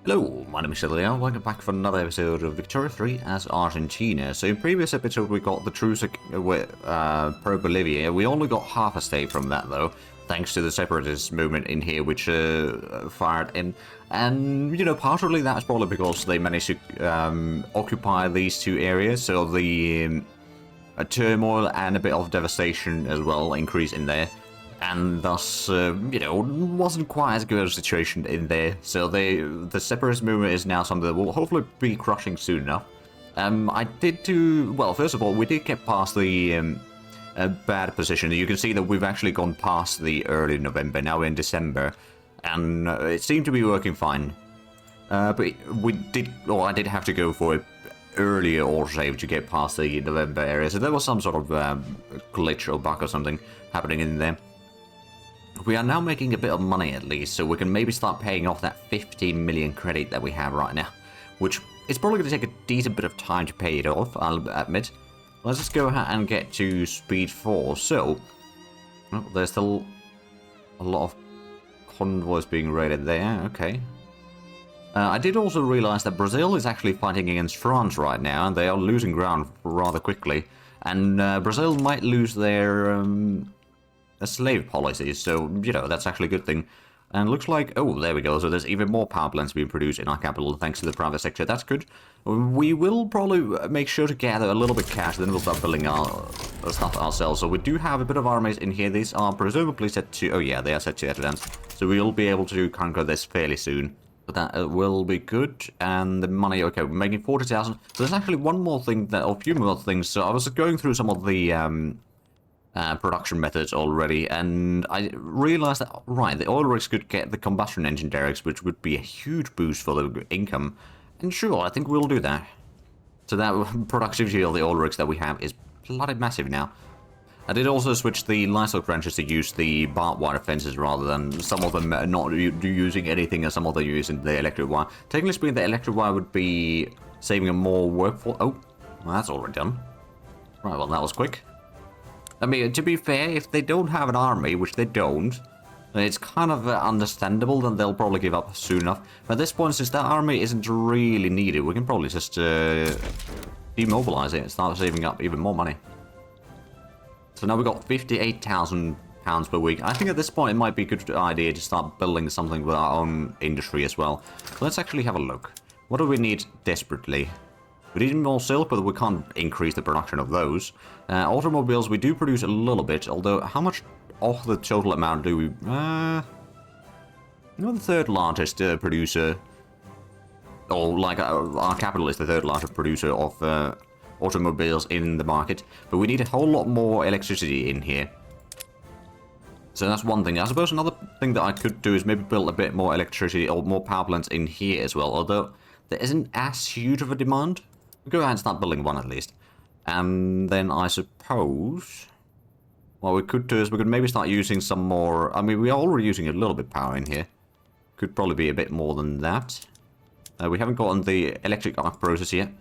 Hello, my name is Leo. Welcome back for another episode of Victoria 3 as Argentina. So in previous episode we got the truce with pro-Bolivia. We only got half a state from that though, thanks to the separatist movement in here which fired in. And, you know, partially that's probably because they managed to occupy these two areas, so the turmoil and a bit of devastation as well increase in there. And thus, you know, wasn't quite as good a situation in there. So the separatist movement is now something that will hopefully be crushing soon enough. Well, first of all, we did get past the bad position. You can see that we've actually gone past the early November, now we're in December. And it seemed to be working fine. But I did have to go for it earlier autosave to get past the November area. So there was some sort of glitch or bug or something happening in there. We are now making a bit of money at least, so we can maybe start paying off that 15 million credit that we have right now, which is probably going to take a decent bit of time to pay it off, I'll admit. Let's just go ahead and get to speed 4. So, well, there's still a lot of convoys being raided there, okay. I did also realize that Brazil is actually fighting against France right now, and they are losing ground rather quickly. And Brazil might lose their slave policies, so, you know, that's actually a good thing. And looks like, oh, there we go, so there's even more power plants being produced in our capital thanks to the private sector. That's good. We will probably make sure to gather a little bit of cash, then we'll start building our stuff ourselves. So we do have a bit of armies in here. These are presumably set to, oh yeah, they are set to advance. So we'll be able to conquer this fairly soon. But that will be good. And the money, okay, we're making 40,000. So there's actually one more thing, or a few more things. So I was going through some of the production methods already, and I realized that, right, the oil rigs could get the combustion engine derricks, which would be a huge boost for the income. And sure, I think we'll do that. So that productivity of the oil rigs that we have is bloody massive now. I did also switch the livestock ranches to use the barbed wire fences rather than some of them not using anything and some of them using the electric wire. Technically speaking, the electric wire would be saving a more workforce. Oh, well, that's already done. Right, well, that was quick. I mean, to be fair, if they don't have an army, which they don't, it's kind of understandable that they'll probably give up soon enough. But at this point, since that army isn't really needed, we can probably just demobilize it and start saving up even more money. So now we've got 58,000 pounds per week. I think at this point it might be a good idea to start building something with our own industry as well. Let's actually have a look. What do we need desperately? We need more silk, but we can't increase the production of those. Automobiles, we do produce a little bit, although how much of the total amount do we... the third largest producer, or like our capital is the third largest producer of automobiles in the market, but we need a whole lot more electricity in here. So that's one thing. I suppose another thing that I could do is maybe build a bit more electricity or more power plants in here as well, although there isn't as huge of a demand. Go ahead and start building one at least. And then I suppose what we could do is we could maybe start using some more. I mean, we are already using a little bit of power in here. Could probably be a bit more than that. We haven't gotten the electric arc process yet,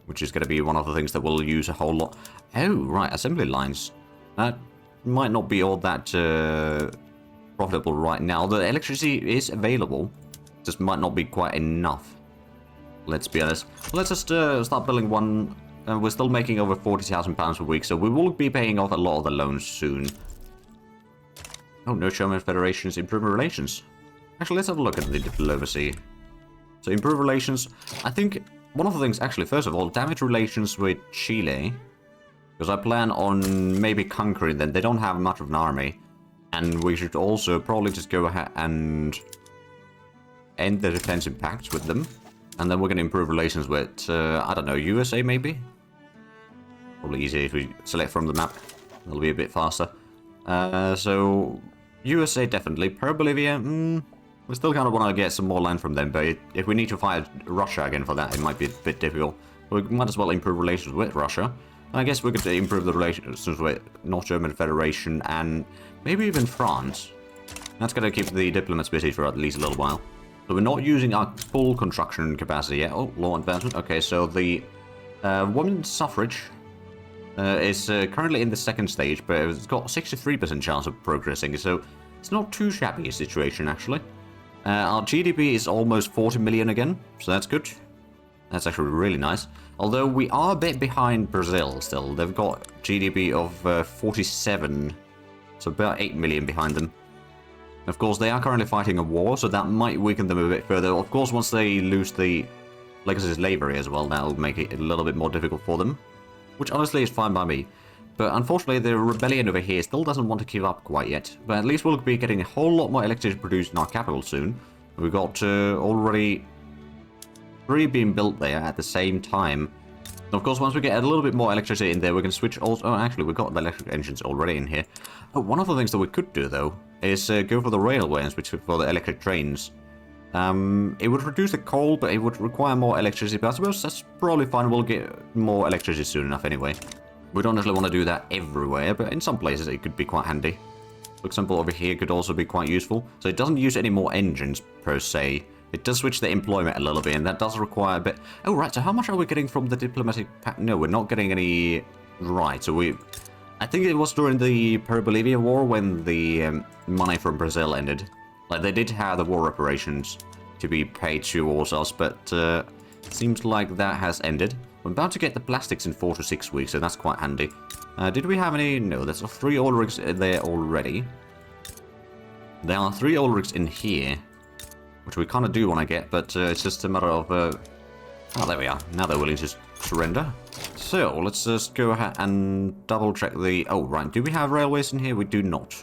which is going to be one of the things that we'll use a whole lot. Oh, right, assembly lines. That might not be all that profitable right now. The electricity is available, just might not be quite enough. Let's be honest. Let's just start building one. We're still making over 40,000 pounds per week, so we will be paying off a lot of the loans soon. Oh, no German Federation's improving relations. Actually, let's have a look at the diplomacy. So, improve relations. I think one of the things, actually, first of all, damage relations with Chile. Because I plan on maybe conquering them. They don't have much of an army. And we should also probably just go ahead and end the defensive pacts with them. And then we're going to improve relations with, I don't know, USA maybe? Probably easier if we select from the map. It'll be a bit faster. So, USA definitely. Per-Bolivia, we still kind of want to get some more land from them. But if we need to fight Russia again for that, it might be a bit difficult. We might as well improve relations with Russia. And I guess we could improve the relations with North German Federation and maybe even France. That's going to keep the diplomats busy for at least a little while. So we're not using our full construction capacity yet. Oh, law advancement. Okay, so the women's suffrage is currently in the second stage, but it's got 63% chance of progressing, so it's not too shabby a situation, actually. Our GDP is almost 40 million again, so that's good. That's actually really nice. Although we are a bit behind Brazil still. They've got GDP of 47, so about 8 million behind them. Of course, they are currently fighting a war, so that might weaken them a bit further. Of course, once they lose the legacy slavery as well, that'll make it a little bit more difficult for them. Which honestly is fine by me. But unfortunately, the rebellion over here still doesn't want to give up quite yet. But at least we'll be getting a whole lot more electricity produced in our capital soon. We've got already 3 being built there at the same time. And of course, once we get a little bit more electricity in there, we can switch also... Oh, actually, we've got the electric engines already in here. Oh, one of the things that we could do, though, is go for the railway and switch for the electric trains. It would reduce the coal, but it would require more electricity. But I suppose that's probably fine. We'll get more electricity soon enough anyway. We don't necessarily want to do that everywhere, but in some places it could be quite handy. For example, over here could also be quite useful. So it doesn't use any more engines, per se. It does switch the employment a little bit, and that does require a bit... Oh, right, so how much are we getting from the diplomatic... No, we're not getting any... Right, so we... I think it was during the Peru-Bolivia War when the money from Brazil ended. Like, they did have the war reparations to be paid towards us, but it seems like that has ended. We're about to get the plastics in 4 to 6 weeks, so that's quite handy. Did we have any... No, there's 3 oil rigs there already. There are 3 oil rigs in here, which we kind of do want to get, but it's just a matter of... Oh, there we are. Now they're willing to surrender. So, let's just go ahead and double-check the... Oh, right. Do we have railways in here? We do not.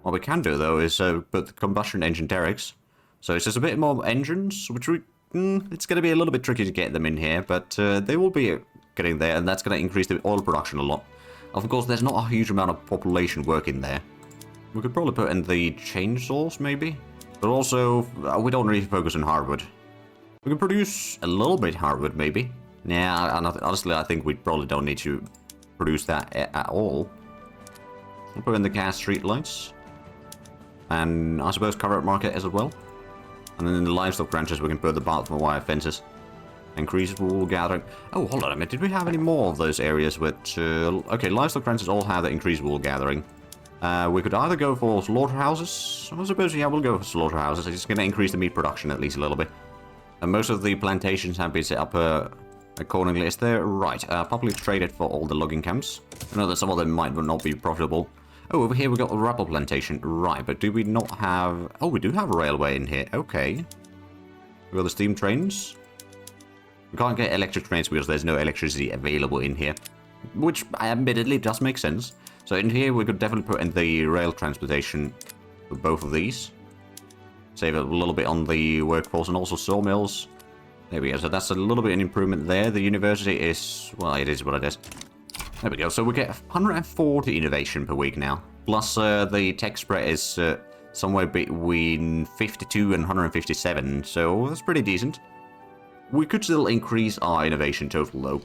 What we can do, though, is put the combustion engine derricks. So it's just a bit more engines, which we... it's going to be a little bit tricky to get them in here, but they will be getting there, and that's going to increase the oil production a lot. Of course, there's not a huge amount of population working there. We could probably put in the chainsaws, maybe? But also, we don't really focus on hardwood. We can produce a little bit hardwood, maybe. Yeah, honestly, I think we probably don't need to produce that at all. We'll put in the gas street lights. And I suppose carrot market as well. And then in the livestock ranches, we can put the barbed wire fences. Increase wool gathering. Oh, hold on a minute. Did we have any more of those areas which... okay, livestock ranches all have the increased wool gathering. We could either go for slaughterhouses. I suppose, yeah, we'll go for slaughterhouses. It's going to increase the meat production at least a little bit. And most of the plantations have been set up accordingly. Is there... Right, properly traded for all the logging camps. I know that some of them might not be profitable. Oh, over here we got a rubber plantation. Right, but do we not have... Oh, we do have a railway in here. Okay. We got the steam trains. We can't get electric trains because there's no electricity available in here. Which, admittedly, does make sense. So in here, we could definitely put in the rail transportation for both of these. Save a little bit on the workforce and also sawmills. There we go. So that's a little bit of an improvement there. The university is... Well, it is what it is. There we go. So we get 140 innovation per week now. Plus, the tech spread is somewhere between 52 and 157. So that's pretty decent. We could still increase our innovation total, though.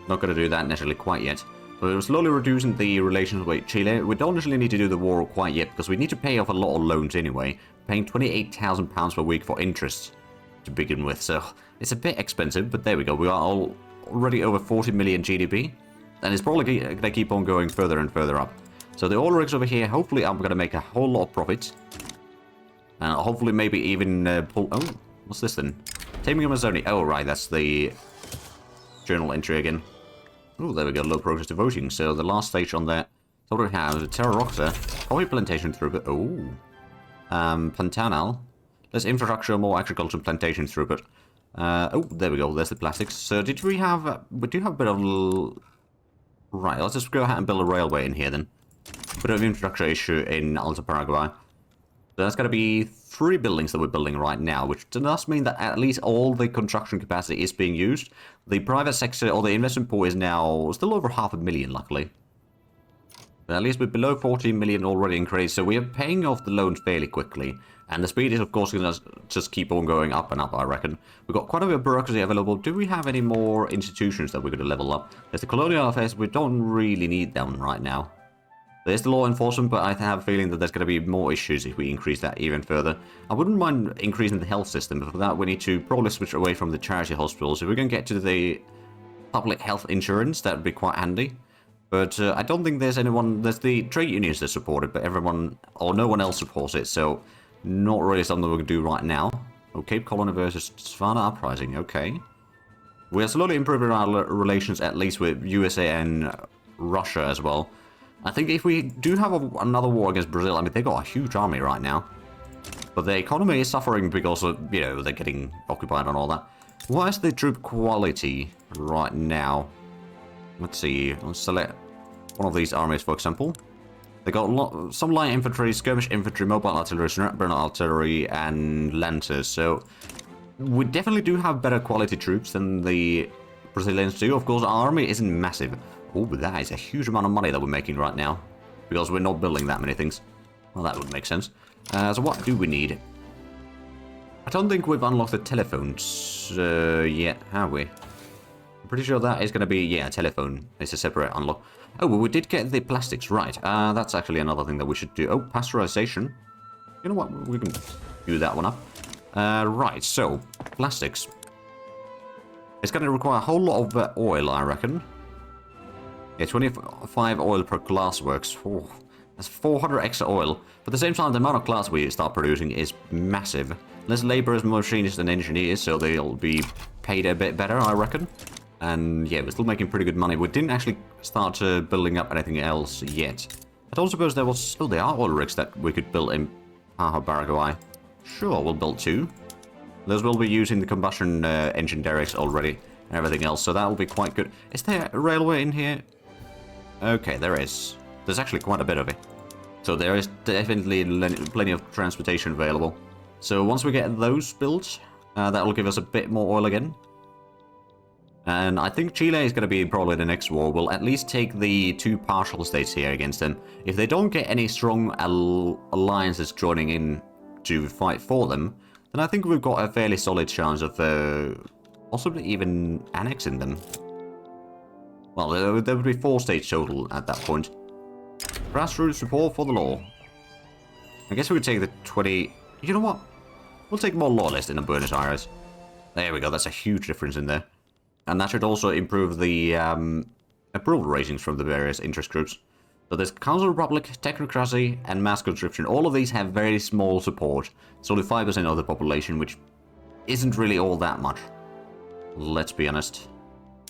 Not going to do that necessarily quite yet. But we're slowly reducing the relations with Chile. We don't necessarily need to do the war quite yet, because we need to pay off a lot of loans anyway. Paying £28,000 per week for interest to begin with. So it's a bit expensive, but there we go. We are already over 40 million GDP. And it's probably going to keep on going further and further up. So the oil rigs over here, hopefully I'm going to make a whole lot of profit. And hopefully maybe even pull... Oh, what's this then? Taming Amazoni. Oh, right, that's the journal entry again. Oh, there we go, low progress to voting. So the last stage on that, so what do we have? The Terra Roxa, coffee plantation throughput. Oh, Plantanal. There's infrastructure, more agriculture, plantation throughput. Oh, there we go, there's the plastics. So did we have, we do have a bit of... Right, let's just go ahead and build a railway in here then. Bit of infrastructure issue in Alta Paraguay. So that's going to be 3 buildings that we're building right now, which does mean that at least all the construction capacity is being used. The private sector, or the investment pool, is now still over 500,000, luckily. But at least we're below 14 million already increased, so we are paying off the loans fairly quickly. And the speed is, of course, going to just keep on going up and up, I reckon. We've got quite a bit of bureaucracy available. Do we have any more institutions that we're going to level up? There's the colonial affairs. We don't really need them right now. There's the law enforcement, but I have a feeling that there's going to be more issues if we increase that even further. I wouldn't mind increasing the health system, but for that we need to probably switch away from the charity hospitals. If we're going to get to the public health insurance, that would be quite handy. But I don't think there's anyone... There's the trade unions that support it, but everyone or no one else supports it, so Not really something we can do right now. Oh, Cape Colony versus Savannah Uprising, okay. We are slowly improving our relations, at least with USA and Russia as well. I think if we do have another war against Brazil, I mean, they've got a huge army right now. But the economy is suffering because of, you know, they're getting occupied and all that. What is the troop quality right now? Let's see. Let's select one of these armies, for example. They got some light infantry, skirmish infantry, mobile artillery, sniper artillery, and lancers. So we definitely do have better quality troops than the Brazilians do. Of course, our army isn't massive. Oh, but that is a huge amount of money that we're making right now, because we're not building that many things. Well, that would make sense. So what do we need? I don't think we've unlocked the telephones yet, have we? I'm pretty sure that is going to be, yeah, a telephone. It's a separate unlock. Oh, well, we did get the plastics, right. That's actually another thing that we should do. Oh, pasteurization. You know what? We can do that one up. Right, so, plastics. It's going to require a whole lot of oil, I reckon. Yeah, 25 oil per glass works. Oh, that's 400 extra oil. But at the same time, the amount of glass we start producing is massive. Less laborers, machinists, and engineers, so they'll be paid a bit better, I reckon. And yeah, we're still making pretty good money. We didn't actually start building up anything else yet. I don't suppose there was... Oh, there are oil rigs that we could build in Paraguay. Sure, we'll build 2. Those will be using the combustion engine derricks already and everything else, so that will be quite good. Is there a railway in here? Okay, there is. There's actually quite a bit of it. So there is definitely plenty of transportation available. So once we get those built, that will give us a bit more oil again. And I think Chile is going to be probably the next war. We'll at least take the 2 partial states here against them. If they don't get any strong alliances joining in to fight for them, then I think we've got a fairly solid chance of possibly even annexing them. Well, there would be 4 states total at that point. Grassroots support for the law. I guess we could take the 20... You know what? We'll take more loyalists in Buenos Aires. There we go, that's a huge difference in there. And that should also improve the approval ratings from the various interest groups. So there's Council Republic, Technocracy, and Mass Conscription. All of these have very small support. It's only 5% of the population, which isn't really all that much. Let's be honest.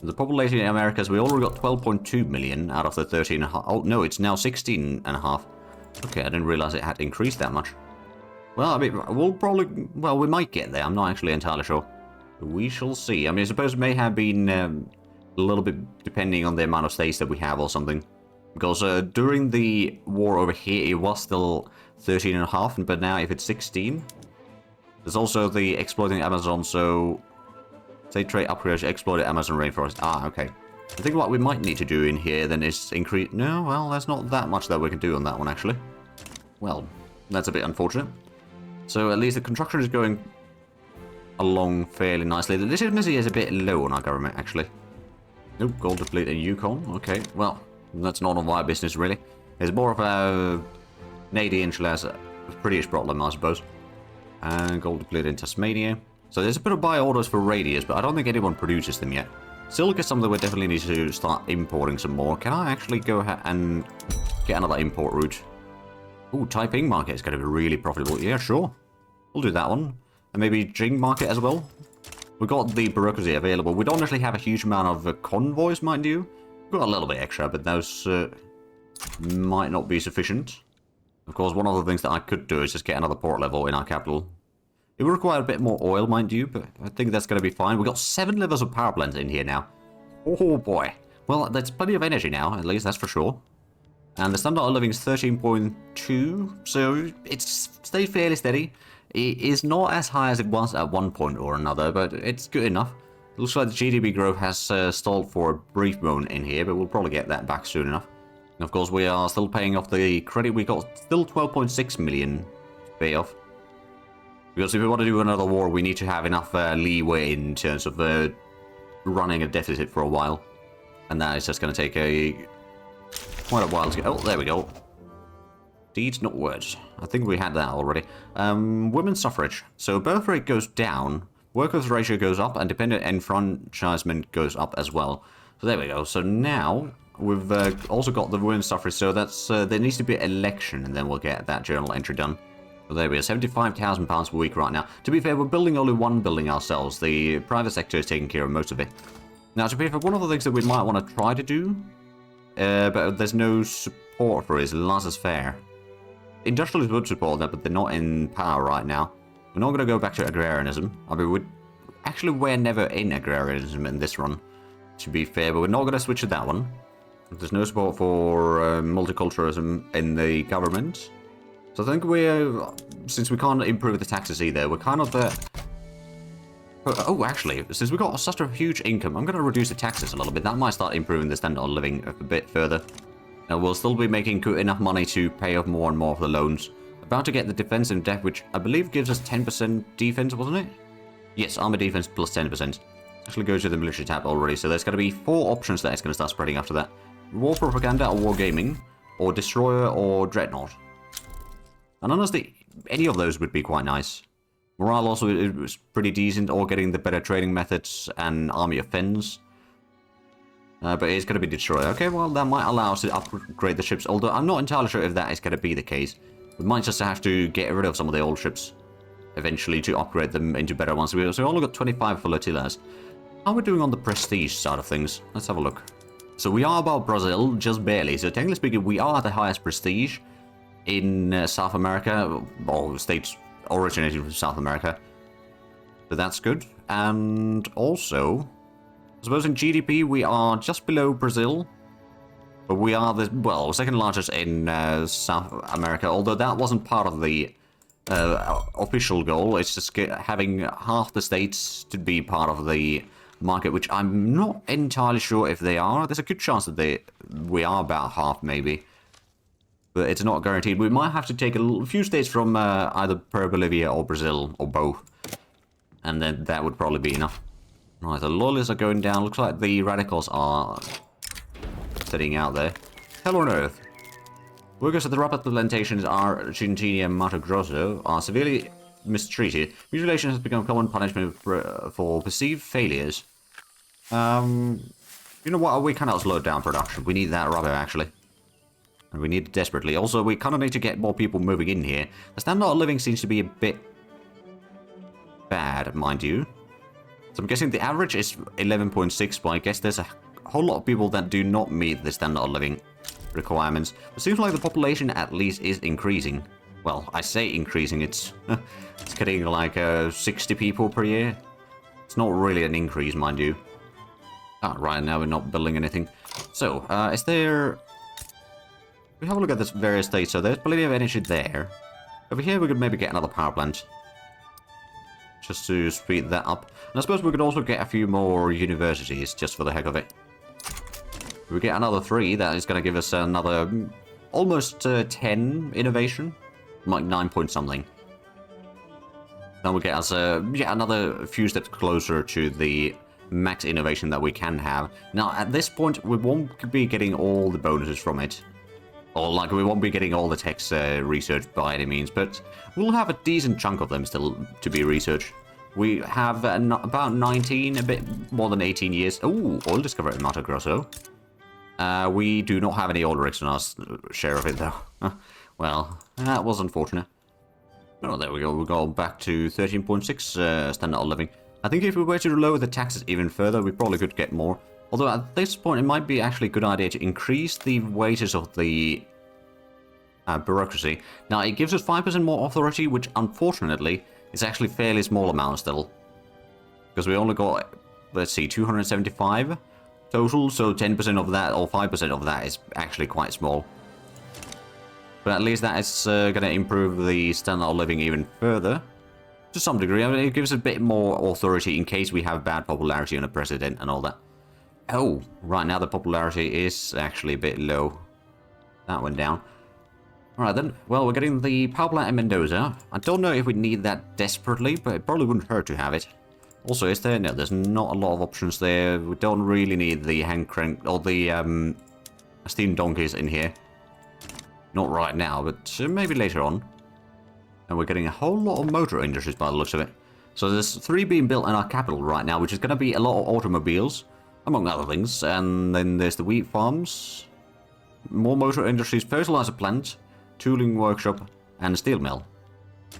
The population in Americas, we already got 12.2 million out of the 13.5. Oh, no, it's now 16.5. Okay, I didn't realize it had increased that much. Well, I mean, we'll probably... Well, we might get there. I'm not actually entirely sure. We shall see. I mean, I suppose it may have been a little bit depending on the amount of states that we have or something. Because during the war over here, it was still 13.5, but now if it's 16... There's also the exploiting Amazon, so... State trade upgrades, exploited Amazon rainforest. Ah, okay. I think what we might need to do in here then is increase... No, well, there's not that much that we can do on that one, actually. Well, that's a bit unfortunate. So at least the construction is going along fairly nicely. The legitimacy is a bit low on our government, actually. Nope, gold depleted in Yukon. Okay, well, that's none of our business, really. It's more of a Canadian/a British problem, I suppose. And gold depleted in Tasmania. So there's a bit of buy orders for radios, but I don't think anyone produces them yet. Silk is something we definitely need to start importing some more. Can I actually go ahead and get another import route? Ooh, Taiping market is going to be really profitable. Yeah, sure. We'll do that one. And maybe Jing market as well. We've got the bureaucracy available. We don't actually have a huge amount of convoys, mind you. We've got a little bit extra, but those might not be sufficient. Of course, one of the things that I could do is just get another port level in our capital. It will require a bit more oil, mind you, but I think that's going to be fine. We've got 7 levels of power plants in here now. Oh boy. Well, there's plenty of energy now, at least, that's for sure. And the standard of living is 13.2, so it's stayed fairly steady. It is not as high as it was at one point or another, but it's good enough. It looks like the GDP growth has stalled for a brief moment in here, but we'll probably get that back soon enough. And of course, we are still paying off the credit. We got still 12.6 million to pay off. Because if we want to do another war, we need to have enough leeway in terms of running a deficit for a while. And that is just going to take quite a while to get... Oh, there we go. Deeds, not words. I think we had that already. Women's suffrage. So birth rate goes down, workers' ratio goes up, and dependent enfranchisement goes up as well. So there we go. So now we've also got the women's suffrage. So that's there needs to be an election, and then we'll get that journal entry done. Well, there we are, £75,000 per week right now. To be fair, we're building only one building ourselves. The private sector is taking care of most of it. Now, to be fair, one of the things that we might want to try to do, but there's no support for it, is laissez-faire. Industrialists would support that, but they're not in power right now. We're not going to go back to agrarianism. I mean, we're never in agrarianism in this run, to be fair, but we're not going to switch to that one. There's no support for multiculturalism in the government. So I think since we can't improve the taxes either, we're kind of oh, actually, since we got such a huge income, I'm going to reduce the taxes a little bit. That might start improving the standard of living a bit further. And we'll still be making enough money to pay off more and more of the loans. About to get the defensive debt, which I believe gives us 10% defense, wasn't it? Yes, armor defense plus 10%. Actually goes to the military tab already, so there's going to be 4 options that it's going to start spreading after that. War propaganda or war gaming, or destroyer or dreadnought. And honestly, any of those would be quite nice. Morale also is pretty decent, or getting the better training methods and army offense. But it's going to be destroyer. Okay, well, that might allow us to upgrade the ships, although I'm not entirely sure if that is going to be the case. We might just have to get rid of some of the old ships eventually to upgrade them into better ones. So we only got 25 flotillas. How are we doing on the prestige side of things? Let's have a look. So we are above Brazil, just barely. So technically speaking, we are the highest prestige in South America, or states originating from South America. So that's good. And also, I suppose in GDP, we are just below Brazil. But we are the, well, second largest in South America, although that wasn't part of the official goal. It's just having half the states to be part of the market, which I'm not entirely sure if they are. There's a good chance that we are about half, maybe. But it's not guaranteed. We might have to take a few states from either Peru, Bolivia, or Brazil, or both. And then that would probably be enough. Right, the loyalists are going down. Looks like the radicals are sitting out there. Hell on earth. Workers at the rubber plantations Argentina and Mato Grosso are severely mistreated. Mutilation has become common punishment for perceived failures. You know what? We cannot slow down production. We need that rubber, actually. And we need it desperately. Also, we kind of need to get more people moving in here. The standard of living seems to be a bit bad, mind you. So I'm guessing the average is 11.6, but I guess there's a whole lot of people that do not meet the standard of living requirements. It seems like the population at least is increasing. Well, I say increasing, it's getting like 60 people per year. It's not really an increase, mind you. Ah, right now we're not building anything. So, is there... We have a look at this various states. So there's plenty of energy there. Over here we could maybe get another power plant. Just to speed that up. And I suppose we could also get a few more universities, just for the heck of it. If we get another 3, that is going to give us another almost 10 innovation. Like 9 point something. Then we get us yeah, another few steps closer to the max innovation that we can have. Now, at this point, we won't be getting all the bonuses from it. Or, like, we won't be getting all the text research by any means, but we'll have a decent chunk of them still to be researched. We have about 19, a bit more than 18 years. Ooh, oil discovery in Mato Grosso. We do not have any oil rigs on our share of it, though. Well, that was unfortunate. Oh, there we go. We'll go back to 13.6 standard of living. I think if we were to lower the taxes even further, we probably could get more. Although at this point, it might be actually a good idea to increase the wages of the bureaucracy. Now, it gives us 5% more authority, which unfortunately is actually fairly small amount still. Because we only got, let's see, 275 total, so 10% of that, or 5% of that is actually quite small. But at least that is going to improve the standard of living even further. To some degree. I mean, it gives a bit more authority in case we have bad popularity on a president and all that. Oh, right now the popularity is actually a bit low. That went down. Alright then. Well, we're getting the power plant in Mendoza. I don't know if we need that desperately, but it probably wouldn't hurt to have it. Also, is there? No, there's not a lot of options there. We don't really need the hand crank or the steam donkeys in here. Not right now, but maybe later on. And we're getting a whole lot of motor industries by the looks of it. So there's 3 being built in our capital right now, which is going to be a lot of automobiles, among other things. And then there's the wheat farms, more motor industries, fertilizer plant, tooling workshop, and steel mill.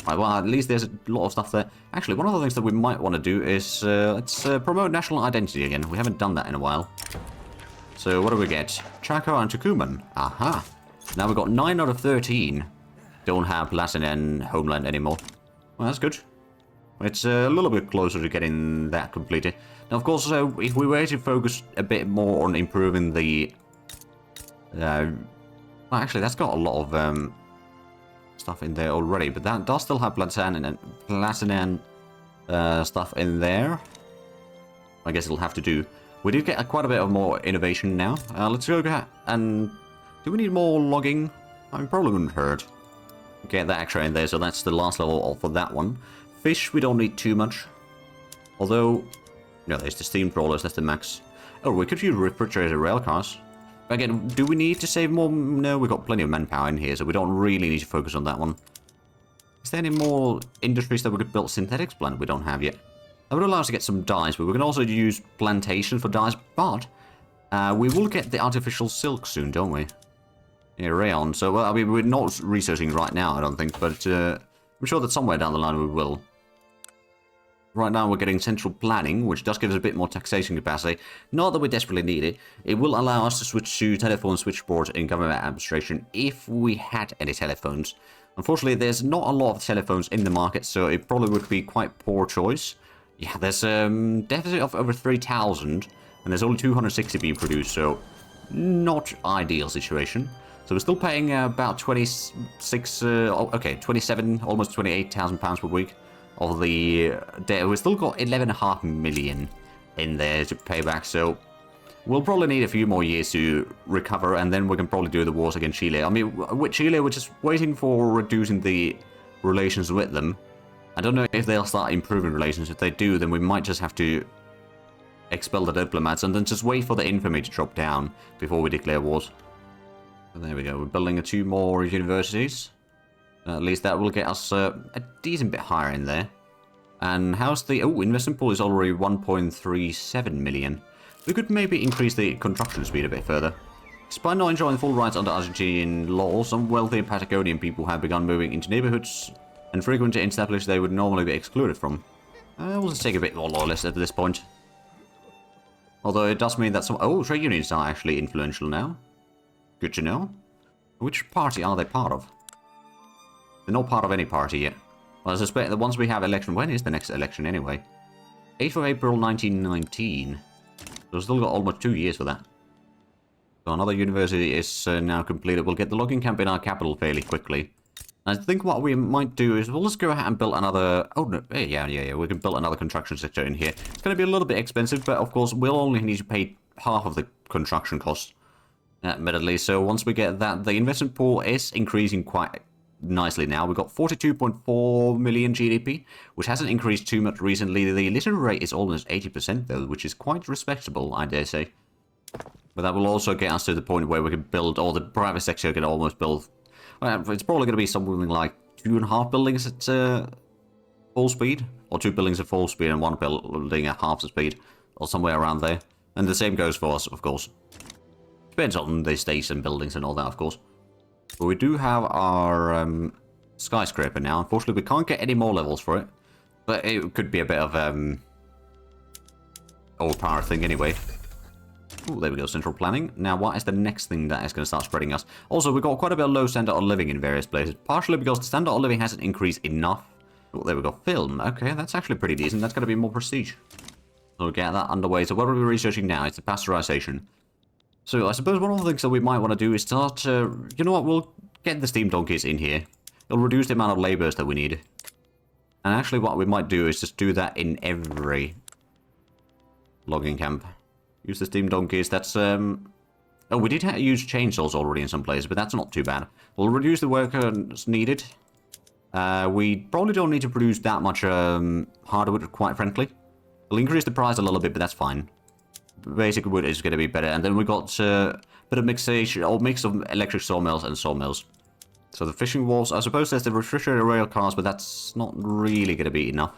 Right, well, at least there's a lot of stuff there. Actually, one of the things that we might want to do is let's promote national identity again. We haven't done that in a while. So what do we get? Chaco and Tucumán. Aha. Now we've got 9 out of 13. Don't have Platinum homeland anymore. Well, that's good. It's a little bit closer to getting that completed. Now, of course, if we were to focus a bit more on improving the... well, actually, that's got a lot of stuff in there already, but that does still have Platinum stuff in there. I guess it'll have to do. We did get quite a bit of more innovation now. Let's go and... Do we need more logging? I probably wouldn't hurt. Get that extra in there, so that's the last level for that one. Fish, we don't need too much. Although... No, there's the steam trawlers, that's the max. Oh, we could use refrigerated rail cars. Again, do we need to save more? No, we've got plenty of manpower in here, so we don't really need to focus on that one. Is there any more industries that we could build synthetics plant we don't have yet? That would allow us to get some dyes, but we can also use plantation for dyes, but we will get the artificial silk soon, don't we? Yeah, rayon. So, well, I mean, we're not researching right now, I don't think, but I'm sure that somewhere down the line we will. Right now we're getting central planning, which does give us a bit more taxation capacity. Not that we desperately need it. It will allow us to switch to telephone switchboard in government administration if we had any telephones. Unfortunately, there's not a lot of telephones in the market, so it probably would be quite poor choice. Yeah, there's a deficit of over 3,000, and there's only 260 being produced, so not ideal situation. So we're still paying about 27, almost 28,000 pounds per week of the debt. We've still got 11.5 million in there to pay back, so we'll probably need a few more years to recover, and then we can probably do the wars against Chile. I mean, with Chile, we're just waiting for reducing the relations with them. I don't know if they'll start improving relations. If they do, then we might just have to expel the diplomats and then just wait for the infamy to drop down before we declare wars. And there we go. We're building 2 more universities. At least that will get us a decent bit higher in there. And how's the... Oh, investment pool is already 1.37 million. We could maybe increase the construction speed a bit further. Despite not enjoying full rights under Argentine law, some wealthy Patagonian people have begun moving into neighborhoods and frequently established they would normally be excluded from. We'll just take a bit more loyalist at this point. Although it does mean that some... Oh, trade unions are actually influential now. Good to know. Which party are they part of? They're not part of any party yet. Well, I suspect that once we have election... When is the next election anyway? 8th of April 1919. So we've still got almost 2 years for that. So another university is now completed. We'll get the logging camp in our capital fairly quickly. I think what we might do is we'll just go ahead and build another... Oh, no. Yeah. We can build another construction sector in here. It's going to be a little bit expensive, but of course we'll only need to pay half of the construction costs. Admittedly, so once we get that, the investment pool is increasing quite nicely now. We've got 42.4 million GDP, which hasn't increased too much recently. The literacy rate is almost 80% though, which is quite respectable, I dare say. But that will also get us to the point where we can build, or the private sector can almost build... Well, it's probably going to be something like 2.5 buildings at full speed, or 2 buildings at full speed and 1 building at half the speed, or somewhere around there. And the same goes for us, of course. Depends on the states and buildings and all that, of course. But we do have our skyscraper now. Unfortunately, we can't get any more levels for it. But it could be a bit of overpowered thing anyway. Oh, there we go, central planning. Now, what is the next thing that is going to start spreading us? Also, we've got quite a bit of low standard of living in various places. Partially because the standard of living hasn't increased enough. Oh, there we go, film. Okay, that's actually pretty decent. That's going to be more prestige. So we'll get that underway. So what are we researching now? It's the pasteurization. So I suppose one of the things that we might want to do is start, you know what, we'll get the steam donkeys in here. It'll reduce the amount of laborers that we need. And actually what we might do is just do that in every logging camp. Use the steam donkeys, that's, oh, we did use chainsaws already in some places, but that's not too bad. We'll reduce the workers needed. We probably don't need to produce that much hardwood, quite frankly. We'll increase the price a little bit, but that's fine. Basic wood is going to be better, and then we got a bit of mixation, or mix of electric sawmills and sawmills. So the fishing wharves, I suppose there's the refrigerated rail cars, but that's not really going to be enough.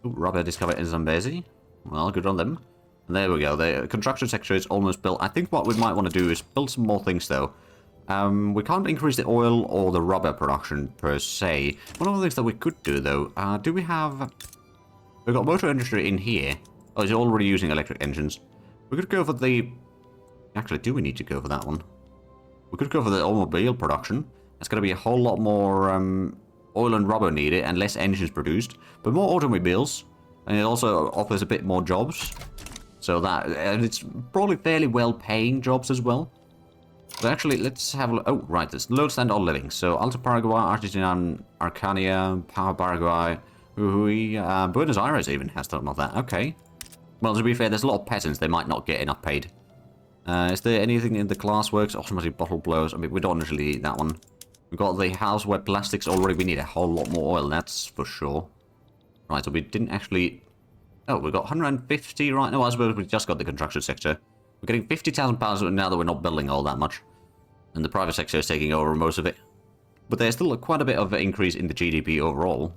Ooh, rubber discovered in Zambezi. Well, good on them. And there we go, the construction sector is almost built. I think what we might want to do is build some more things though. We can't increase the oil or the rubber production per se. One of the things that we could do, though, do we have... We've got motor industry in here. Oh, it's already using electric engines. We could go for the... Actually, do we need to go for that one? We could go for the automobile production. It's going to be a whole lot more oil and rubber needed and less engines produced. But more automobiles. And it also offers a bit more jobs. So that... And it's probably fairly well-paying jobs as well. But actually, let's have a look. Oh, right. There's load stand all living. So Alta Paraguay, Argentina, Arcania, Power Paraguay, Buenos Aires even has something like that. Okay. Well, to be fair, there's a lot of peasants. They might not get enough paid. Is there anything in the glassworks? Automatic bottle blowers. I mean, we don't usually need that one. We've got the houseware plastics already. We need a whole lot more oil, that's for sure. Right, so we didn't actually... Oh, we've got 150 right now. I suppose we just got the construction sector. We're getting £50,000 now that we're not building all that much. And the private sector is taking over most of it. But there's still quite a bit of an increase in the GDP overall.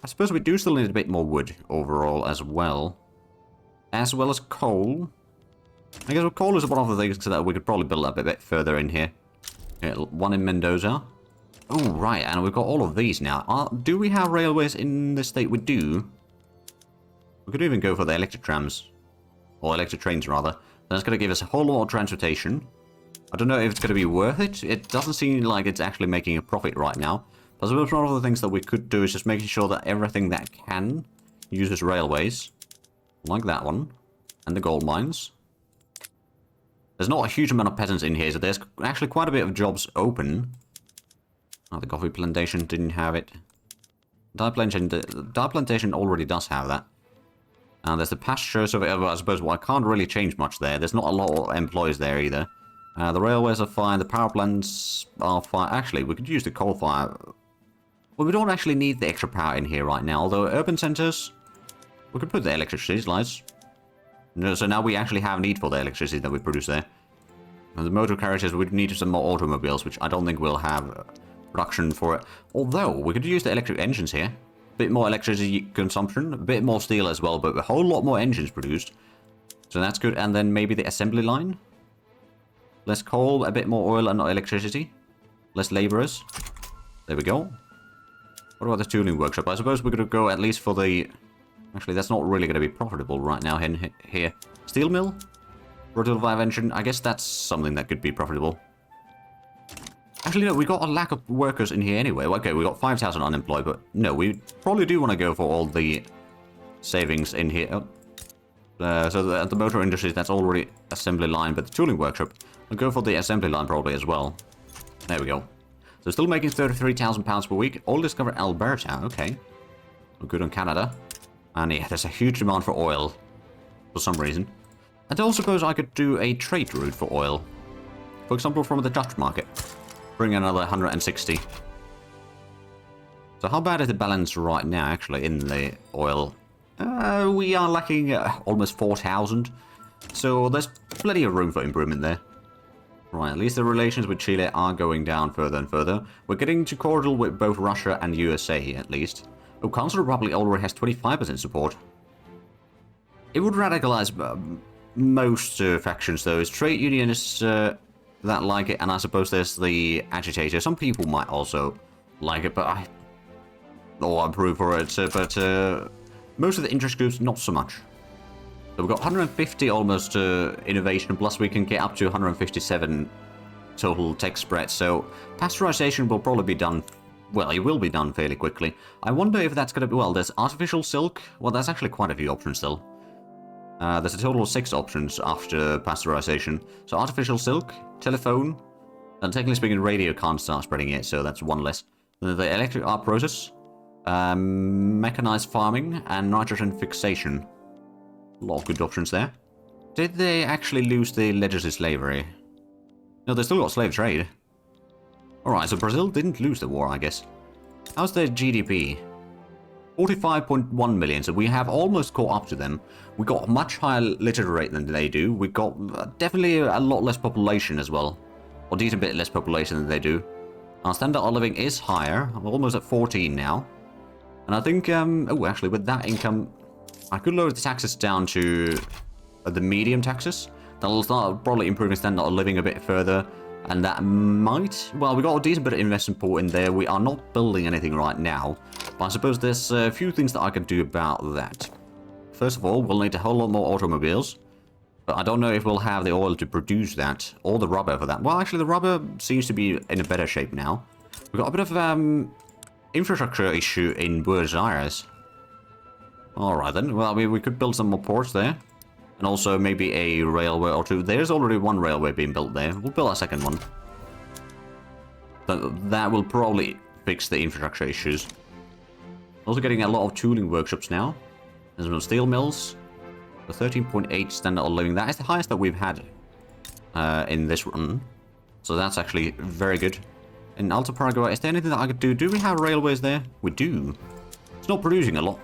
I suppose we do still need a bit more wood overall as well. As well as coal. I guess coal is one of the things that we could probably build up a bit further in here. Yeah, one in Mendoza. Oh, right, and we've got all of these now. Do we have railways in the state? We do. We could even go for the electric trams. Or electric trains, rather. That's going to give us a whole lot of transportation. I don't know if it's going to be worth it. It doesn't seem like it's actually making a profit right now. But I suppose one of the things that we could do is just making sure that everything that can uses railways. Like that one. And the gold mines. There's not a huge amount of peasants in here, so there's actually quite a bit of jobs open. Oh, the coffee plantation didn't have it. Dye plantation already does have that. And there's the pasture, so I suppose I can't really change much there. There's not a lot of employees there either. The railways are fine, the power plants are fine. Actually, we could use the coal fire. Well, we don't actually need the extra power in here right now, although urban centers, we could put the electricity lights. So now we actually have need for the electricity that we produce there. And the motor carriages, we need some more automobiles, which I don't think we'll have production for it. Although, we could use the electric engines here. A bit more electricity consumption, a bit more steel as well, but a whole lot more engines produced. So that's good. And then maybe the assembly line. Less coal, a bit more oil and electricity. Less laborers. There we go. What about the tuning workshop? I suppose we're going to go at least for the... Actually, that's not really going to be profitable right now here. Steel mill? Rotative valve engine? I guess that's something that could be profitable. Actually, no, we got a lack of workers in here anyway. Okay, we got 5,000 unemployed, but no, we probably do want to go for all the savings in here. So the motor industry, that's already assembly line, but the tooling workshop, we'll go for the assembly line probably as well. There we go. So still making £33,000 per week. All discovered Alberta, okay. We're good on Canada. And yeah, there's a huge demand for oil. For some reason. I don't suppose I could do a trade route for oil. For example, from the Dutch market. Bring another 160. So how bad is the balance right now, actually, in the oil? We are lacking almost 4,000. So there's plenty of room for improvement there. Right, at least the relations with Chile are going down further and further. We're getting to cordial with both Russia and USA, at least. Oh, Council Republic already has 25% support. It would radicalize most factions, though. It's trade unionists that like it, and I suppose there's the agitator. Some people might also like it, but I approve for it. But most of the interest groups, not so much. So we've got 150 almost innovation, plus we can get up to 157 total tech spread. So pasteurization will probably be done. Well, it will be done fairly quickly. I wonder if that's going to be... Well, there's artificial silk. Well, there's actually quite a few options still. There's a total of 6 options after pasteurization. So artificial silk, telephone, and technically speaking, radio can't start spreading it, so that's one less. The electric arc process, mechanized farming, and nitrogen fixation. A lot of good options there. Did they actually lose the legislative slavery? No, they still got slave trade. Alright, so Brazil didn't lose the war, I guess. How's their GDP? 45.1 million, so we have almost caught up to them. We got a much higher literacy rate than they do. We got definitely a lot less population as well. Or decent bit less population than they do. Our standard of living is higher. I'm almost at 14 now. And I think, oh, actually, with that income, I could lower the taxes down to the medium taxes. That'll start probably improving standard of living a bit further. And that might... Well, we got a decent bit of investment port in there. We are not building anything right now. But I suppose there's a few things that I can do about that. First of all, we'll need a whole lot more automobiles. But I don't know if we'll have the oil to produce that. Or the rubber for that. Well, actually, the rubber seems to be in a better shape now. We've got a bit of infrastructure issue in Buenos Aires. Alright then. Well, we could build some more ports there. And also maybe a railway or two. There's already one railway being built there. We'll build a second one. That will probably fix the infrastructure issues. Also getting a lot of tooling workshops now. There's some steel mills. The 13.8 standard of living. That is the highest that we've had in this run. So that's actually very good. In Alta Paraguay, is there anything that I could do? Do we have railways there? We do. It's not producing a lot.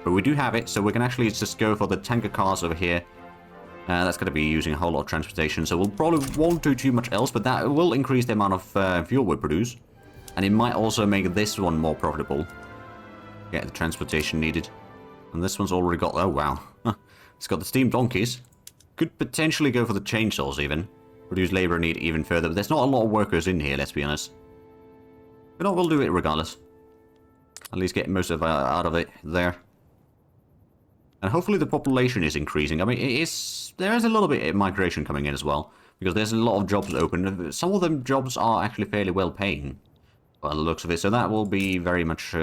But we do have it, so we can actually just go for the tanker cars over here. That's going to be using a whole lot of transportation, so we'll probably won't do too much else, but that will increase the amount of fuel we produce. And it might also make this one more profitable. Get the transportation needed. And this one's already got... Oh, wow. It's got the steam donkeys. Could potentially go for the chainsaws, even. Reduce labor need even further, but there's not a lot of workers in here, let's be honest. But no, we'll do it regardless. At least get most of out of it there. And hopefully the population is increasing. I mean, there is a little bit of migration coming in as well. Because there's a lot of jobs open. Some of them jobs are actually fairly well paying. By the looks of it. So that will be very much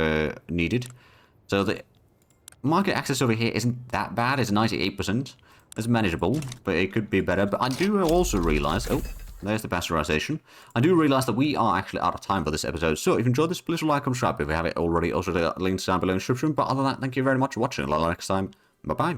needed. So the market access over here isn't that bad. It's 98%. It's manageable. But it could be better. But I do also realize... Oh, there's the pasteurization. I do realize that we are actually out of time for this episode. So if you enjoyed this, please like and subscribe if you haven't already. Also, the links down below in the description. But other than that, thank you very much for watching. Until next time. Bye-bye.